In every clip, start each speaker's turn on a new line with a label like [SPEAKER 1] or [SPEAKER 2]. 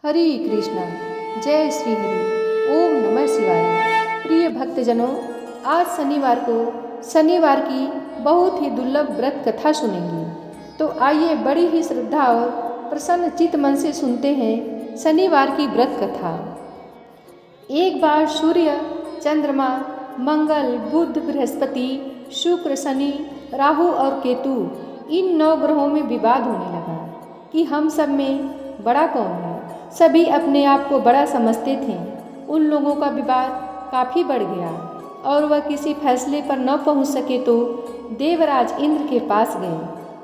[SPEAKER 1] हरे कृष्णा। जय श्री हरि। ओम नमः शिवाय। प्रिय भक्तजनों, आज शनिवार को शनिवार की बहुत ही दुर्लभ व्रत कथा सुनेंगे। तो आइए बड़ी ही श्रद्धा और प्रसन्न चित्त मन से सुनते हैं शनिवार की व्रत कथा। एक बार सूर्य, चंद्रमा, मंगल, बुध, बृहस्पति, शुक्र, शनि, राहु और केतु इन 9 ग्रहों में विवाद होने लगा कि हम सब में बड़ा कौन है। सभी अपने आप को बड़ा समझते थे। उन लोगों का विवाद काफ़ी बढ़ गया और वह किसी फैसले पर न पहुंच सके तो देवराज इंद्र के पास गए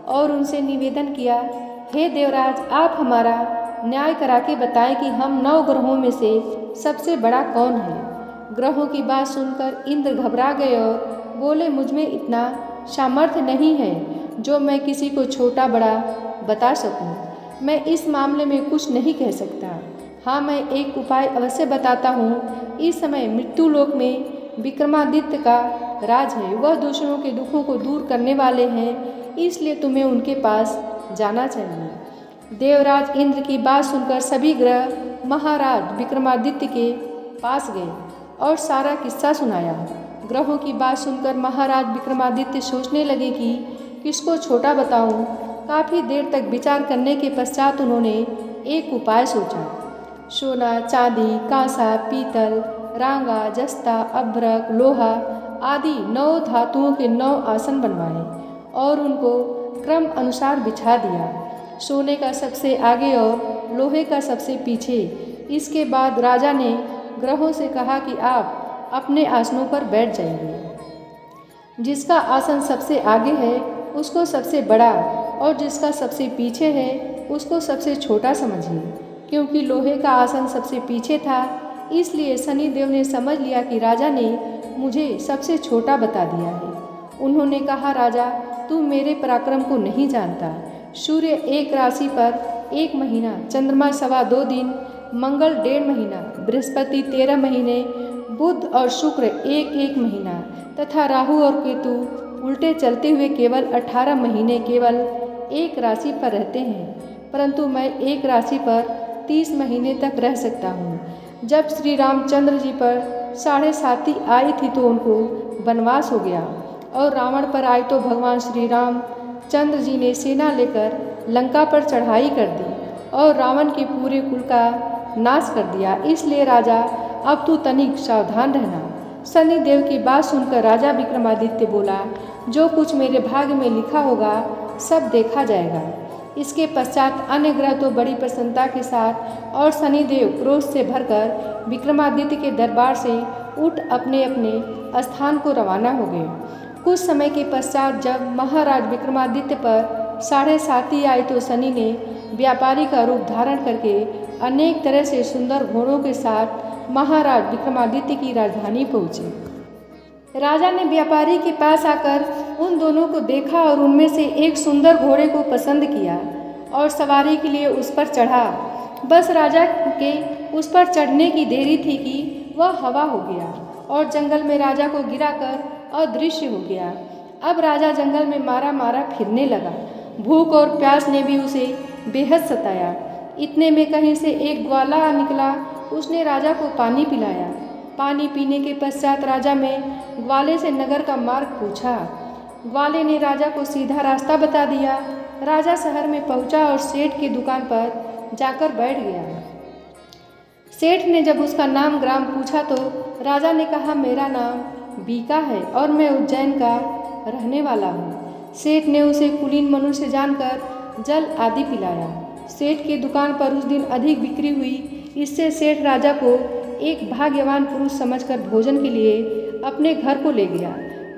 [SPEAKER 1] और उनसे निवेदन किया, हे देवराज, आप हमारा न्याय करा के बताएं कि हम 9 ग्रहों में से सबसे बड़ा कौन है। ग्रहों की बात सुनकर इंद्र घबरा गए और बोले, मुझ में इतना सामर्थ्य नहीं है जो मैं किसी को छोटा बड़ा बता सकूं। मैं इस मामले में कुछ नहीं कह सकता। हाँ, मैं एक उपाय अवश्य बताता हूँ। इस समय मृत्यु लोक में विक्रमादित्य का राज है। वह दूसरों के दुखों को दूर करने वाले हैं, इसलिए तुम्हें उनके पास जाना चाहिए। देवराज इंद्र की बात सुनकर सभी ग्रह महाराज विक्रमादित्य के पास गए और सारा किस्सा सुनाया। ग्रहों की बात सुनकर महाराज विक्रमादित्य सोचने लगे कि किसको छोटा बताऊं। काफ़ी देर तक विचार करने के पश्चात उन्होंने एक उपाय सोचा। सोना, चांदी, कांसा, पीतल, रांगा, जस्ता, अभ्रक, लोहा आदि 9 धातुओं के 9 आसन बनवाए और उनको क्रम अनुसार बिछा दिया। सोने का सबसे आगे और लोहे का सबसे पीछे। इसके बाद राजा ने ग्रहों से कहा कि आप अपने आसनों पर बैठ जाइए। जिसका आसन सबसे आगे है उसको सबसे बड़ा और जिसका सबसे पीछे है उसको सबसे छोटा समझिए। क्योंकि लोहे का आसन सबसे पीछे था, इसलिए शनिदेव ने समझ लिया कि राजा ने मुझे सबसे छोटा बता दिया है। उन्होंने कहा, राजा, तू मेरे पराक्रम को नहीं जानता। सूर्य एक राशि पर 1 महीना, चंद्रमा 2.25 दिन, मंगल 1.5 महीना, बृहस्पति 13 महीने, बुध और शुक्र 1-1 महीना तथा राहु और केतु उल्टे चलते हुए केवल 18 महीने केवल एक राशि पर रहते हैं। परंतु मैं एक राशि पर 30 महीने तक रह सकता हूँ। जब श्री रामचंद्र जी पर 7.5 आई थी तो उनको वनवास हो गया और रावण पर आई तो भगवान श्री रामचंद्र जी ने सेना लेकर लंका पर चढ़ाई कर दी और रावण के पूरे कुल का नाश कर दिया। इसलिए राजा, अब तू तनिक सावधान रहना। शनिदेव की बात सुनकर राजा विक्रमादित्य बोला, जो कुछ मेरे भाग्य में लिखा होगा सब देखा जाएगा। इसके पश्चात अन्य ग्रह तो बड़ी प्रसन्नता के साथ और शनिदेव क्रोध से भरकर विक्रमादित्य के दरबार से उठ अपने अपने स्थान को रवाना हो गए। कुछ समय के पश्चात जब महाराज विक्रमादित्य पर 7.5 आई तो शनि ने व्यापारी का रूप धारण करके अनेक तरह से सुंदर घोड़ों के साथ महाराज विक्रमादित्य की राजधानी पहुँचे। राजा ने व्यापारी के पास आकर उन दोनों को देखा और उनमें से एक सुंदर घोड़े को पसंद किया और सवारी के लिए उस पर चढ़ा। बस राजा के उस पर चढ़ने की देरी थी कि वह हवा हो गया और जंगल में राजा को गिराकर अदृश्य हो गया। अब राजा जंगल में मारा मारा फिरने लगा। भूख और प्यास ने भी उसे बेहद सताया। इतने में कहीं से एक ग्वाला निकला। उसने राजा को पानी पिलाया। पानी पीने के पश्चात राजा ने ग्वाले से नगर का मार्ग पूछा। ग्वाले ने राजा को सीधा रास्ता बता दिया। राजा शहर में पहुंचा और सेठ की दुकान पर जाकर बैठ गया। सेठ ने जब उसका नाम ग्राम पूछा तो राजा ने कहा, मेरा नाम बीका है और मैं उज्जैन का रहने वाला हूँ। सेठ ने उसे कुलीन मनुष्य जानकर जल आदि पिलाया। सेठ की दुकान पर उस दिन अधिक बिक्री हुई। इससे सेठ राजा को एक भाग्यवान पुरुष समझकर भोजन के लिए अपने घर को ले गया।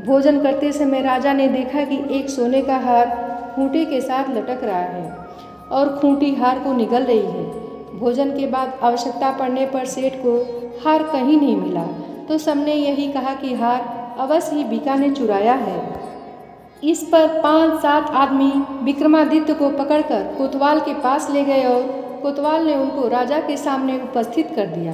[SPEAKER 1] भोजन करते समय राजा ने देखा कि एक सोने का हार खूंटी के साथ लटक रहा है और खूंटी हार को निगल रही है। भोजन के बाद आवश्यकता पड़ने पर सेठ को हार कहीं नहीं मिला तो सबने यही कहा कि हार अवश्य ही बीका ने चुराया है। इस पर 5-7 आदमी विक्रमादित्य को पकड़कर कोतवाल के पास ले गए और कोतवाल ने उनको राजा के सामने उपस्थित कर दिया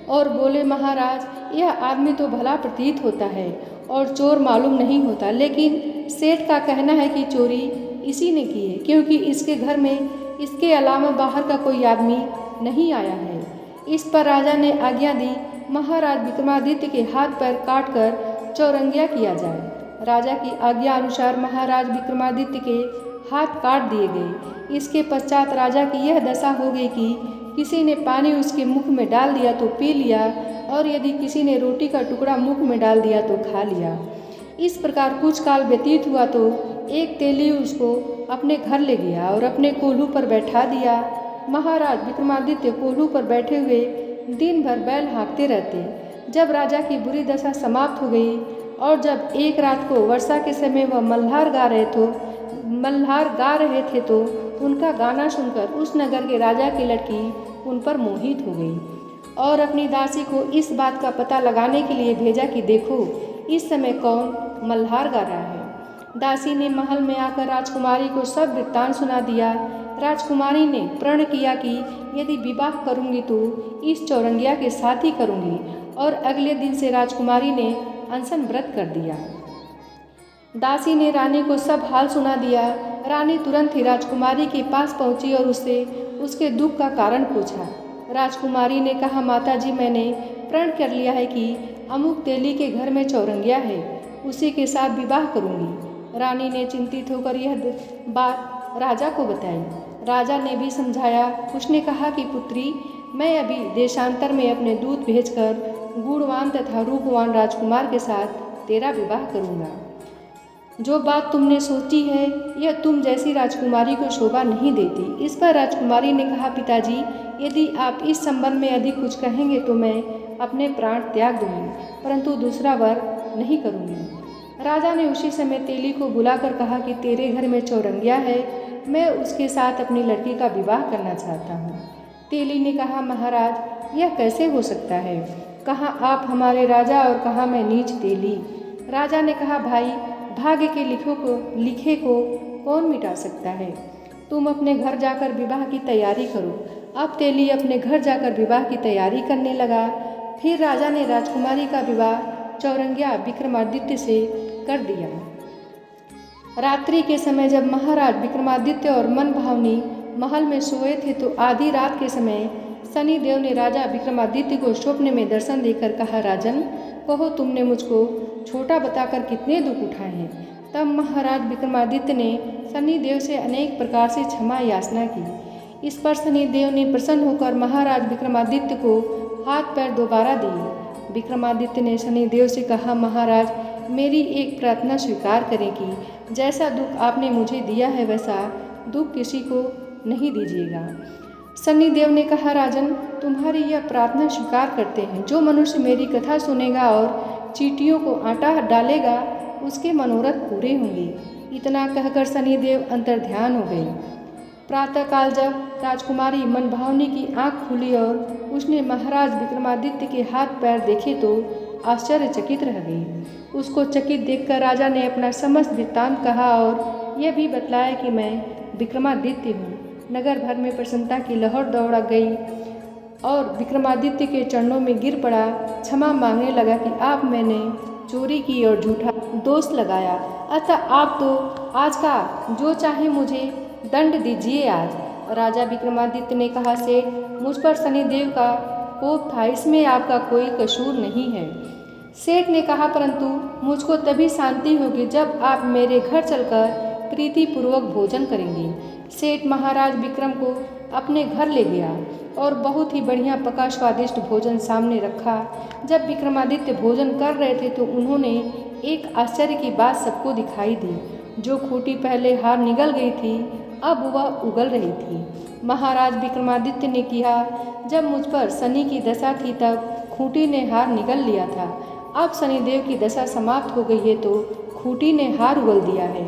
[SPEAKER 1] और बोले, महाराज, यह आदमी तो भला प्रतीत होता है और चोर मालूम नहीं होता, लेकिन सेठ का कहना है कि चोरी इसी ने की है, क्योंकि इसके घर में इसके अलावा बाहर का कोई आदमी नहीं आया है। इस पर राजा ने आज्ञा दी महाराज विक्रमादित्य के हाथ पैर काट कर चौरंगिया किया जाए। राजा की आज्ञा अनुसार महाराज विक्रमादित्य के हाथ काट दिए गए। इसके पश्चात राजा की यह दशा हो गई कि किसी ने पानी उसके मुख में डाल दिया तो पी लिया, और यदि किसी ने रोटी का टुकड़ा मुख में डाल दिया तो खा लिया। इस प्रकार कुछ काल व्यतीत हुआ तो एक तेली उसको अपने घर ले गया और अपने कोल्हू पर बैठा दिया। महाराज विक्रमादित्य कोल्हू पर बैठे हुए दिन भर बैल हाँकते रहते। जब राजा की बुरी दशा समाप्त हो गई और जब एक रात को वर्षा के समय वह मल्हार गा रहे थे तो उनका गाना सुनकर उस नगर के राजा की लड़की उन पर मोहित हो गई और अपनी दासी को इस बात का पता लगाने के लिए भेजा कि देखो इस समय कौन मल्हार गा रहा है। दासी ने महल में आकर राजकुमारी को सब वृत्तांत सुना दिया। राजकुमारी ने प्रण किया कि यदि विवाह करूंगी तो इस चौरंगिया के साथ ही करूंगी, और अगले दिन से राजकुमारी ने अनशन व्रत कर दिया। दासी ने रानी को सब हाल सुना दिया। रानी तुरंत ही राजकुमारी के पास पहुंची और उससे उसके दुख का कारण पूछा। राजकुमारी ने कहा, माताजी, मैंने प्रण कर लिया है कि अमुक तेली के घर में चौरंगिया है, उसी के साथ विवाह करूंगी। रानी ने चिंतित होकर यह बात राजा को बताई। राजा ने भी समझाया। उसने कहा कि पुत्री, मैं अभी देशांतर में अपने दूत भेजकर गुणवान तथा रूपवान राजकुमार के साथ तेरा विवाह करूंगा। जो बात तुमने सोची है यह तुम जैसी राजकुमारी को शोभा नहीं देती। इस पर राजकुमारी ने कहा, पिताजी, यदि आप इस संबंध में अधिक कुछ कहेंगे तो मैं अपने प्राण त्याग दूंगी, परंतु दूसरा वर नहीं करूंगी। राजा ने उसी समय तेली को बुलाकर कहा कि तेरे घर में चौरंगिया है, मैं उसके साथ अपनी लड़की का विवाह करना चाहता हूँ। तेली ने कहा, महाराज, यह कैसे हो सकता है? कहाँ आप हमारे राजा और कहाँ मैं नीच तेली। राजा ने कहा, भाई, भाग्य के लिखे को कौन मिटा सकता है। तुम अपने घर जाकर विवाह की तैयारी करो। अब तेली अपने घर जाकर विवाह की तैयारी करने लगा। फिर राजा ने राजकुमारी का विवाह चौरंगिया विक्रमादित्य से कर दिया। रात्रि के समय जब महाराज विक्रमादित्य और मनभावनी महल में सोए थे तो आधी रात के समय शनिदेव ने राजा विक्रमादित्य को स्वप्न में दर्शन देकर कहा, राजन, कहो तुमने मुझको छोटा बताकर कितने दुख उठाए हैं। तब महाराज विक्रमादित्य ने शनिदेव से अनेक प्रकार से क्षमा याचना की। इस पर शनिदेव ने प्रसन्न होकर महाराज विक्रमादित्य को हाथ पैर दोबारा दिए। विक्रमादित्य ने शनिदेव से कहा, महाराज, मेरी एक प्रार्थना स्वीकार करें कि जैसा दुख आपने मुझे दिया है वैसा दुख किसी को नहीं दीजिएगा। शनिदेव ने कहा, राजन, तुम्हारी यह प्रार्थना स्वीकार करते हैं। जो मनुष्य मेरी कथा सुनेगा और चींटियों को आटा डालेगा उसके मनोरथ पूरे होंगे। इतना कहकर शनिदेव अंतर्ध्यान हो गए। प्रातःकाल जब राजकुमारी मनभावनी की आंख खुली और उसने महाराज विक्रमादित्य के हाथ पैर देखे तो आश्चर्यचकित रह गई। उसको चकित देखकर राजा ने अपना समस्त वृत्तांत कहा और यह भी बतलाया कि मैं विक्रमादित्य हूँ। नगर भर में प्रसन्नता की लहर दौड़ गई और विक्रमादित्य के चरणों में गिर पड़ा, क्षमा मांगने लगा कि आप मैंने चोरी की और झूठा दोष लगाया, अतः आप तो आज का जो चाहे मुझे दंड दीजिए आज। राजा विक्रमादित्य ने कहा, सेठ, मुझ पर शनिदेव का कोप था, इसमें आपका कोई कसूर नहीं है। सेठ ने कहा, परंतु मुझको तभी शांति होगी जब आप मेरे घर चलकर प्रीतिपूर्वक भोजन करेंगे। सेठ महाराज विक्रम को अपने घर ले गया और बहुत ही बढ़िया पका स्वादिष्ट भोजन सामने रखा। जब विक्रमादित्य भोजन कर रहे थे तो उन्होंने एक आश्चर्य की बात सबको दिखाई दी। जो खूंटी पहले हार निगल गई थी अब वह उगल रही थी। महाराज विक्रमादित्य ने कहा, जब मुझ पर शनि की दशा थी तब खूंटी ने हार निगल लिया था, अब शनिदेव की दशा समाप्त हो गई है तो खूंटी ने हार उगल दिया है।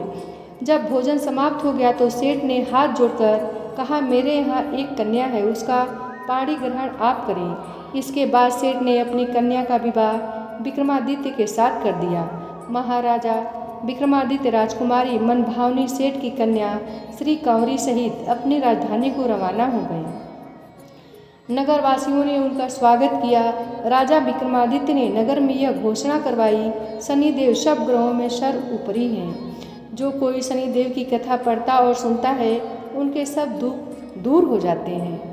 [SPEAKER 1] जब भोजन समाप्त हो गया तो सेठ ने हाथ जोड़कर कहा, मेरे यहाँ एक कन्या है, उसका पाणी ग्रहण आप करें। इसके बाद सेठ ने अपनी कन्या का विवाह विक्रमादित्य के साथ कर दिया। महाराजा विक्रमादित्य राजकुमारी मनभावनी सेठ की कन्या श्री कंवरी सहित अपनी राजधानी को रवाना हो गए। नगरवासियों ने उनका स्वागत किया। राजा विक्रमादित्य ने नगर में यह घोषणा करवाई, शनिदेव सब ग्रहों में सर्वोपरि हैं। जो कोई शनिदेव की कथा पढ़ता और सुनता है उनके सब दुख दूर हो जाते हैं।